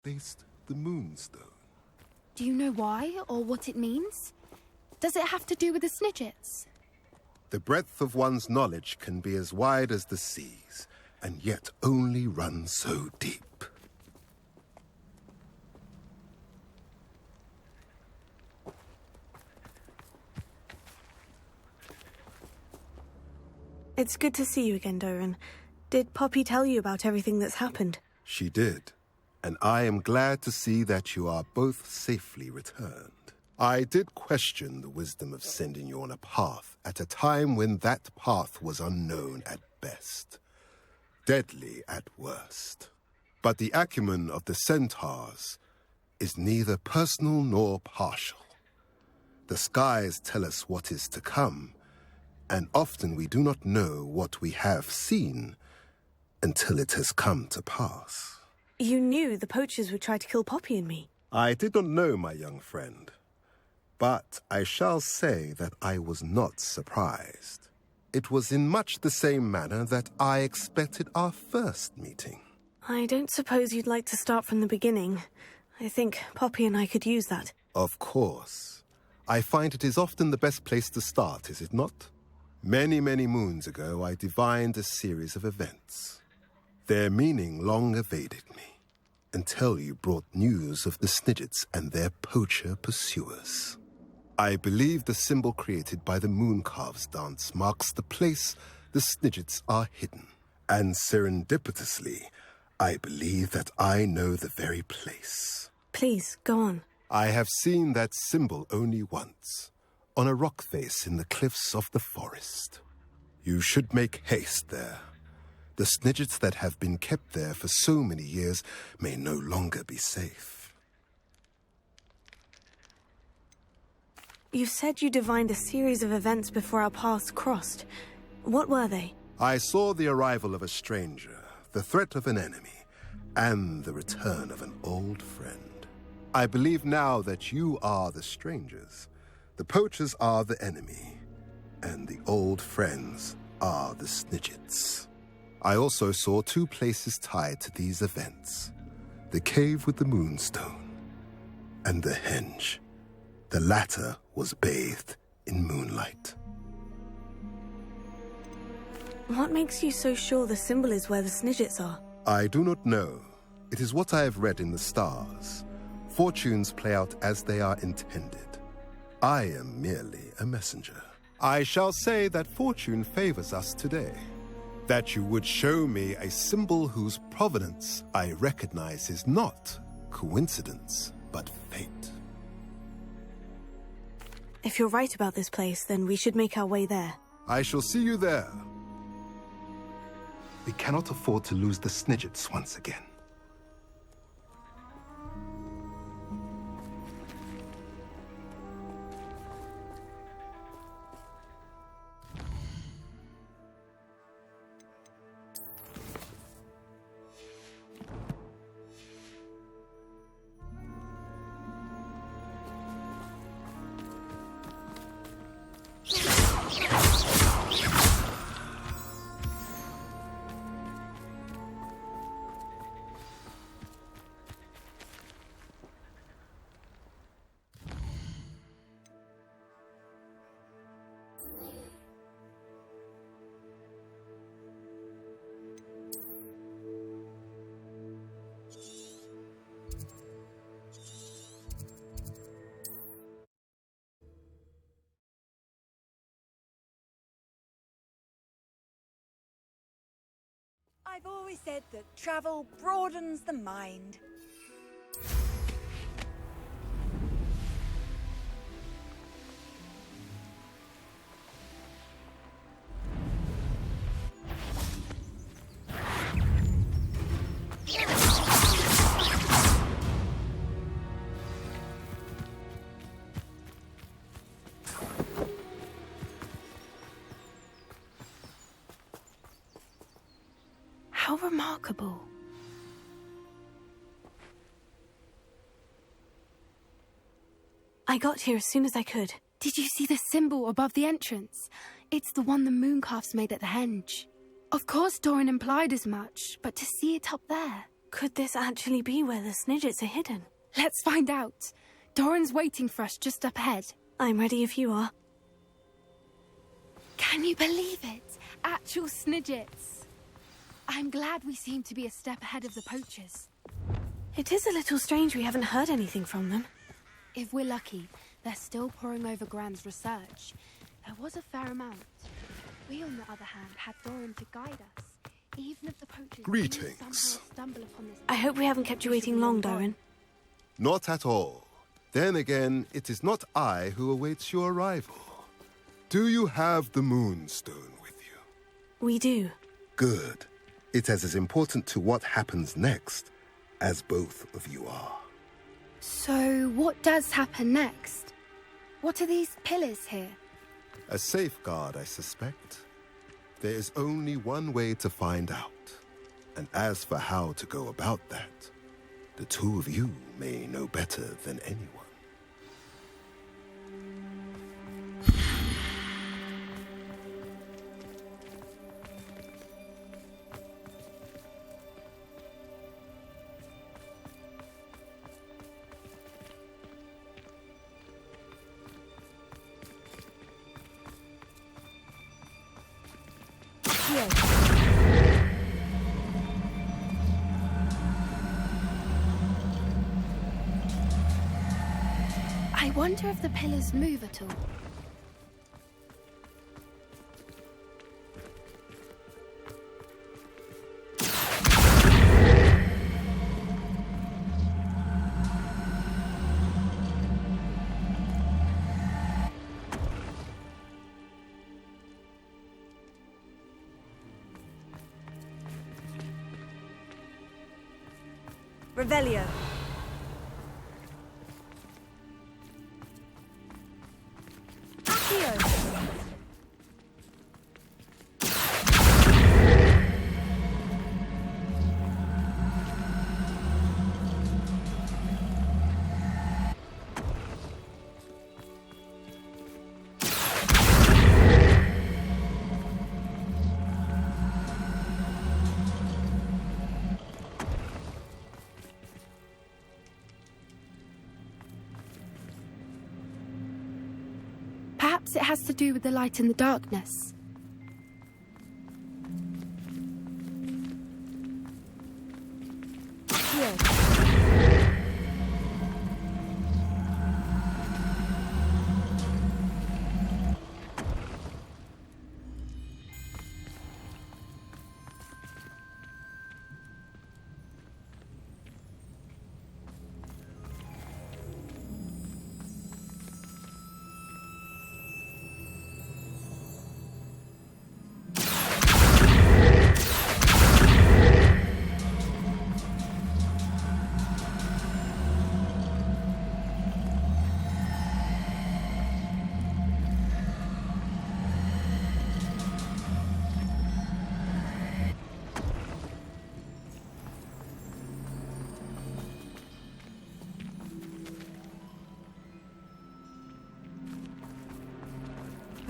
placed the moonstone. Do you know why or what it means? Does it have to do with the Snidgets? The breadth of one's knowledge can be as wide as the seas, and yet only run so deep. It's good to see you again, Doran. Did Poppy tell you about everything that's happened? She did, and I am glad to see that you are both safely returned. I did question the wisdom of sending you on a path at a time when that path was unknown at best, deadly at worst. But the acumen of the centaurs is neither personal nor partial. The skies tell us what is to come, and often we do not know what we have seen until it has come to pass. You knew the poachers would try to kill Poppy and me. I did not know, my young friend, but I shall say that I was not surprised. It was in much the same manner that I expected our first meeting. I don't suppose you'd like to start from the beginning. I think Poppy and I could use that. Of course. I find it is often the best place to start, is it not? Many, many moons ago, I divined a series of events. Their meaning long evaded me, until you brought news of the Snidgets and their poacher pursuers. I believe the symbol created by the Mooncalves dance marks the place the Snidgets are hidden. And serendipitously, I believe that I know the very place. Please, go on. I have seen that symbol only once, on a rock face in the cliffs of the forest. You should make haste there. The Snidgets that have been kept there for so many years may no longer be safe. You said you divined a series of events before our paths crossed. What were they? I saw the arrival of a stranger, the threat of an enemy, and the return of an old friend. I believe now that you are the strangers. The poachers are the enemy, and the old friends are the Snidgets. I also saw two places tied to these events: the cave with the moonstone and the henge. The latter was bathed in moonlight. What makes you so sure the symbol is where the Snidgets are? I do not know. It is what I have read in the stars. Fortunes play out as they are intended. I am merely a messenger. I shall say that fortune favors us today. That you would show me a symbol whose provenance I recognize is not coincidence, but fate. If you're right about this place, then we should make our way there. I shall see you there. We cannot afford to lose the Snidgets once again. I've always said that travel broadens the mind. How remarkable. I got here as soon as I could. Did you see the symbol above the entrance? It's the one the Mooncalves made at the henge. Of course Doran implied as much, but to see it up there... Could this actually be where the Snidgets are hidden? Let's find out. Doran's waiting for us just up ahead. I'm ready if you are. Can you believe it? Actual Snidgets. I'm glad we seem to be a step ahead of the poachers. It is a little strange we haven't heard anything from them. If we're lucky, they're still poring over Gran's research. There was a fair amount. We, on the other hand, had Doran to guide us. Even if the poachers Greetings. do somehow stumble upon this... I hope we haven't kept you waiting long, Doran. Not at all. Then again, it is not I who awaits your arrival. Do you have the Moonstone with you? We do. Good. It is as important to what happens next as both of you are. So, what does happen next? What are these pillars here? A safeguard, I suspect. There is only one way to find out. And as for how to go about that, the two of you may know better than anyone. I wonder if the pillars move at all. Revelio. Perhaps it has to do with the light in the darkness.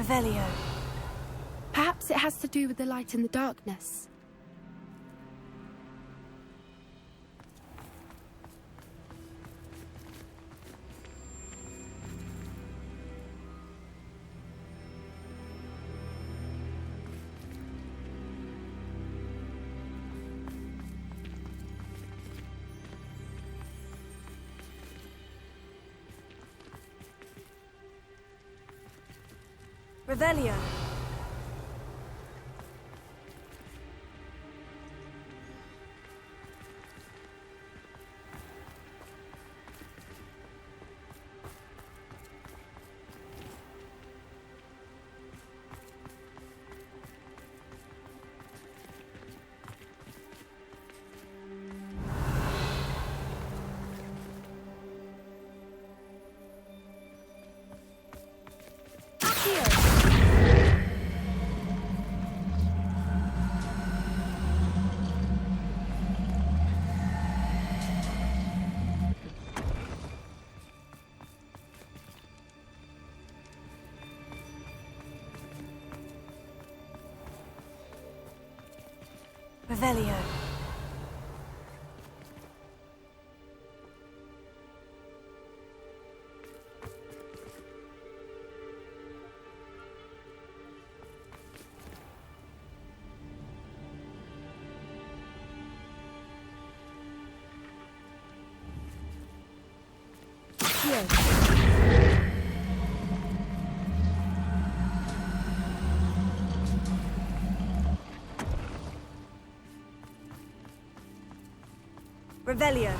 Revelio. Perhaps it has to do with the light in the darkness. Revelio. Revelio. Revelio.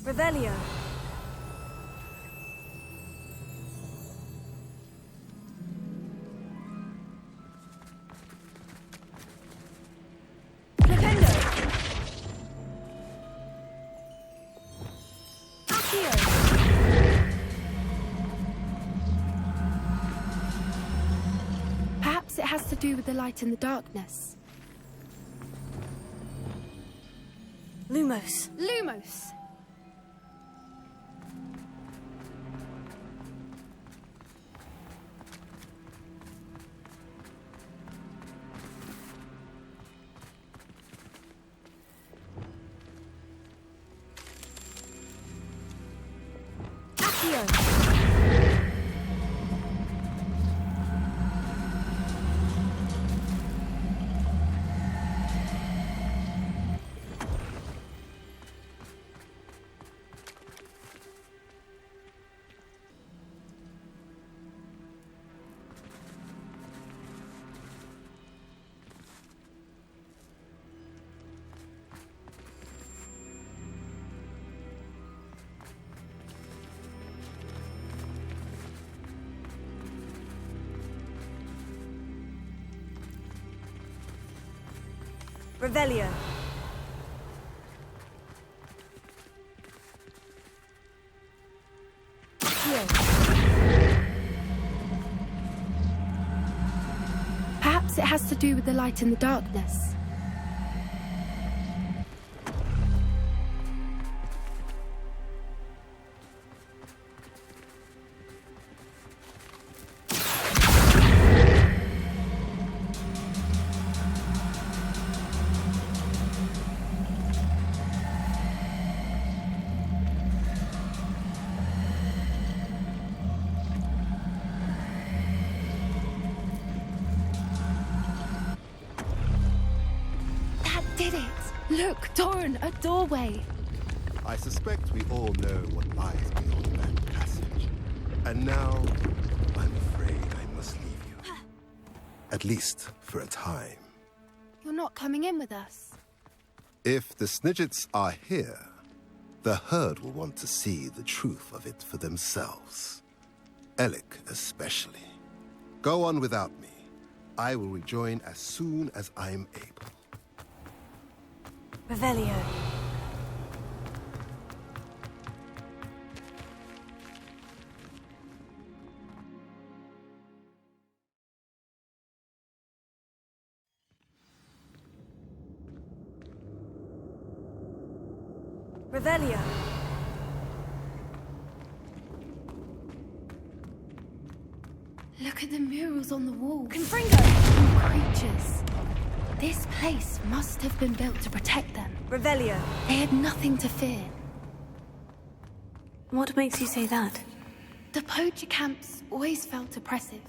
Revelio. Flipendo. Accio. Perhaps it has to do with the light in the darkness. Lumos. Lumos! Revelio. Perhaps it has to do with the light in the darkness. Did it! Look, Doran, a doorway! I suspect we all know what lies beyond that passage. And now, I'm afraid I must leave you. At least for a time. You're not coming in with us. If the Snidgets are here, the herd will want to see the truth of it for themselves. Alec especially. Go on without me. I will rejoin as soon as I'm able. Revelio. Revelio. Look at the murals on the wall. Confringo. Creatures. This place must have been built to protect them. Revelio. They had nothing to fear. What makes you say that? The poacher camps always felt oppressive.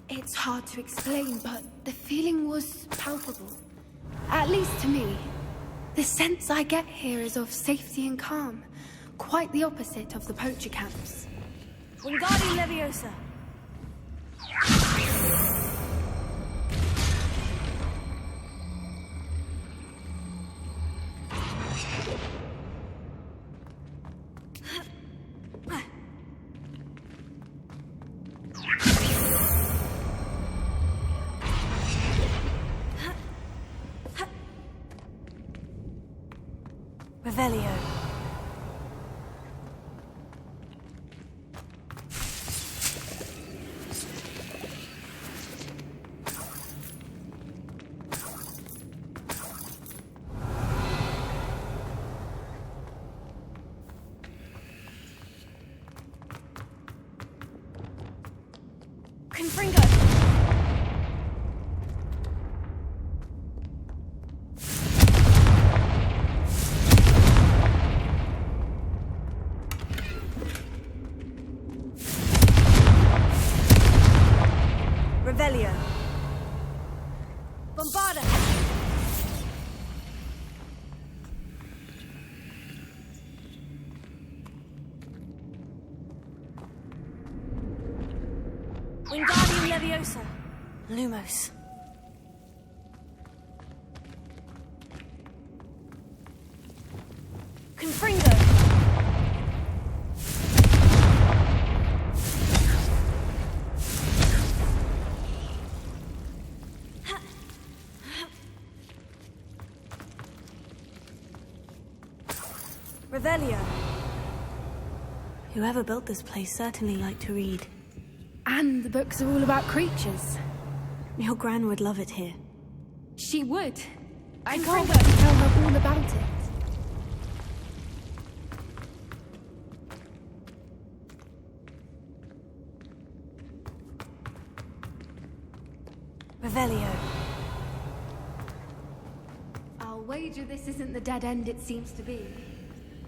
It's hard to explain, but the feeling was palpable. At least to me. The sense I get here is of safety and calm. Quite the opposite of the poacher camps. Wingardium Leviosa. Revelio. Confringo! Revelio. Bombarda! Wingardium Leviosa. Lumos. Confringo! Revelio. Whoever built this place certainly liked to read. And the books are all about creatures. Your Gran would love it here. She would. I can't wait to tell her all about it. Revelio. I'll wager this isn't the dead end it seems to be.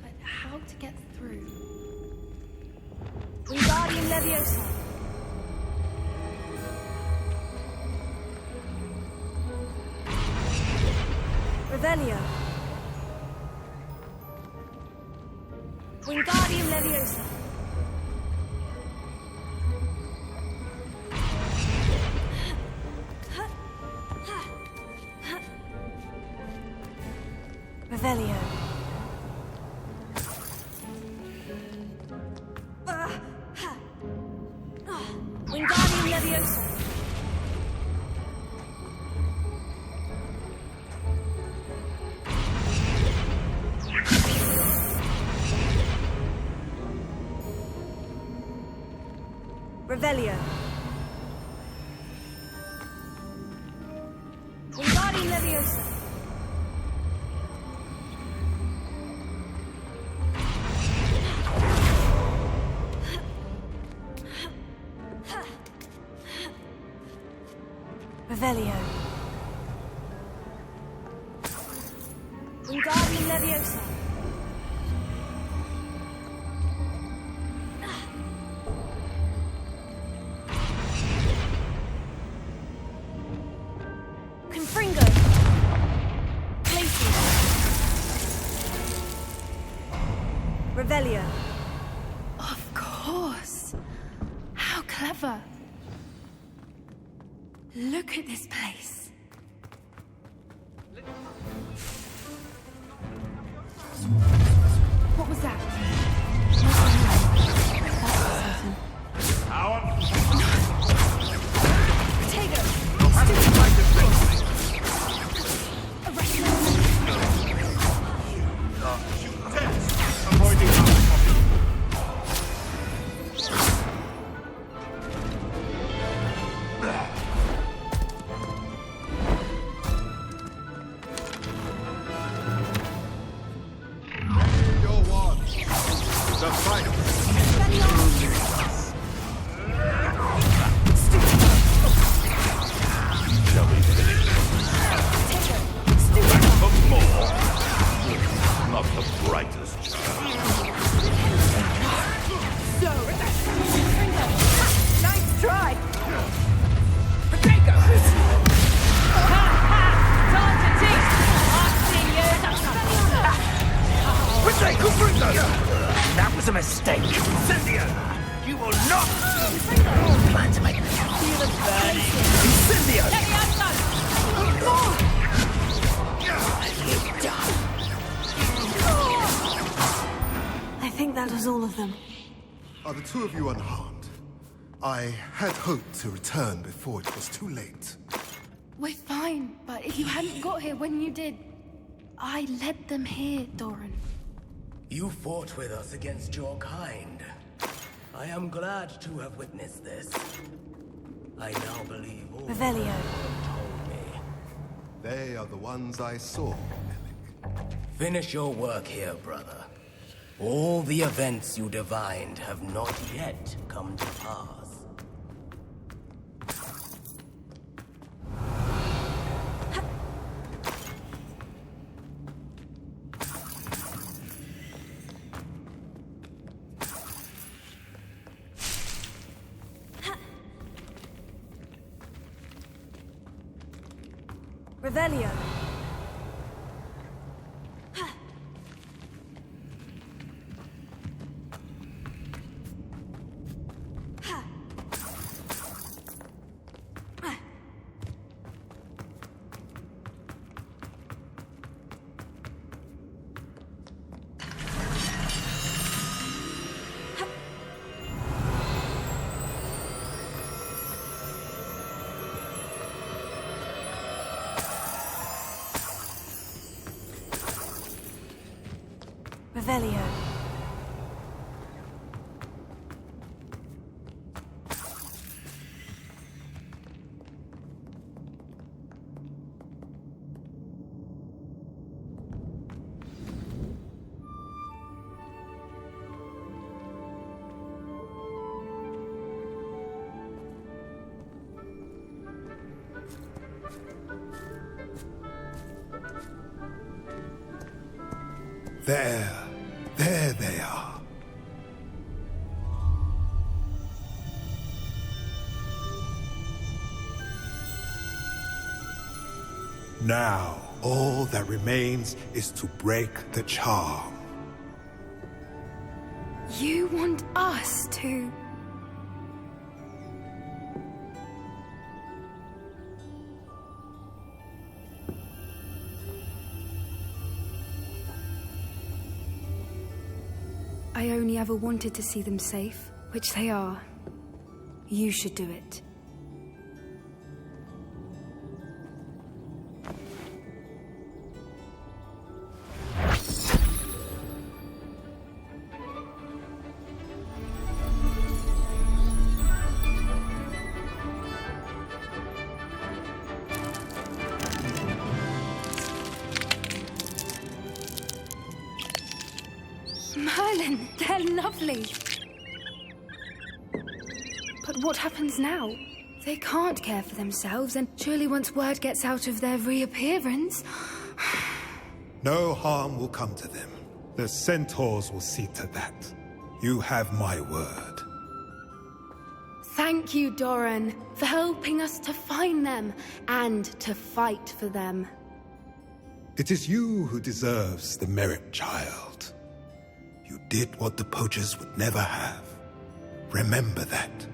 But how to get through? Wingardium Leviosa. Revelio. Wingardium Leviosa. Revelio. Wingardium Leviosa. Revelio. Wingardium Leviosa. Revelio. Wingardium Leviosa. Confringo. Places. Revelio. Of course. How clever. Look at this place. What was that? Potato! That was a mistake. Incendia! You will not plan to make me feel the burning. Incendia! Let me outside! I think that was all of them. Are the two of you unharmed? I had hoped to return before it was too late. We're fine, but if you hadn't got here when you did, I led them here, Doran. You fought with us against your kind. I am glad to have witnessed this. I now believe all Revelio. you told me. They are the ones I saw, Alec. Finish your work here, brother. All the events you divined have not yet come to pass. Revelio. Revelio. There they are. Now, all that remains is to break the charm. You want us to... I only ever wanted to see them safe, which they are. You should do it. Merlin, they're lovely. But what happens now? They can't care for themselves, and surely once word gets out of their reappearance... No harm will come to them. The centaurs will see to that. You have my word. Thank you, Doran, for helping us to find them and to fight for them. It is you who deserves the merit, child. You did what the poachers would never have. Remember that.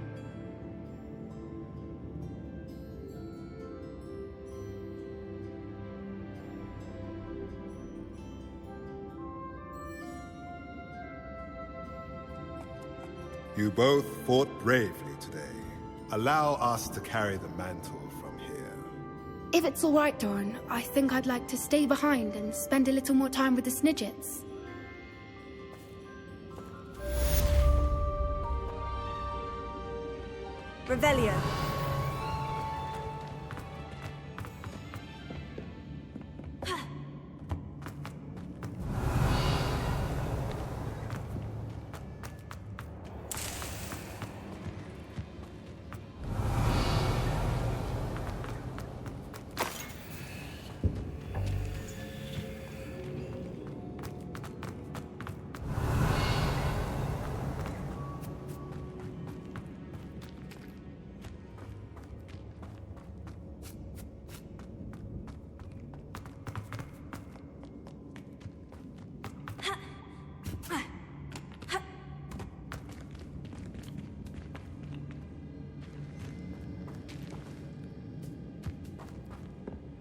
You both fought bravely today. Allow us to carry the mantle from here. If it's all right, Doran, I think I'd like to stay behind and spend a little more time with the Snidgets. Revelio.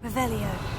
Revelio.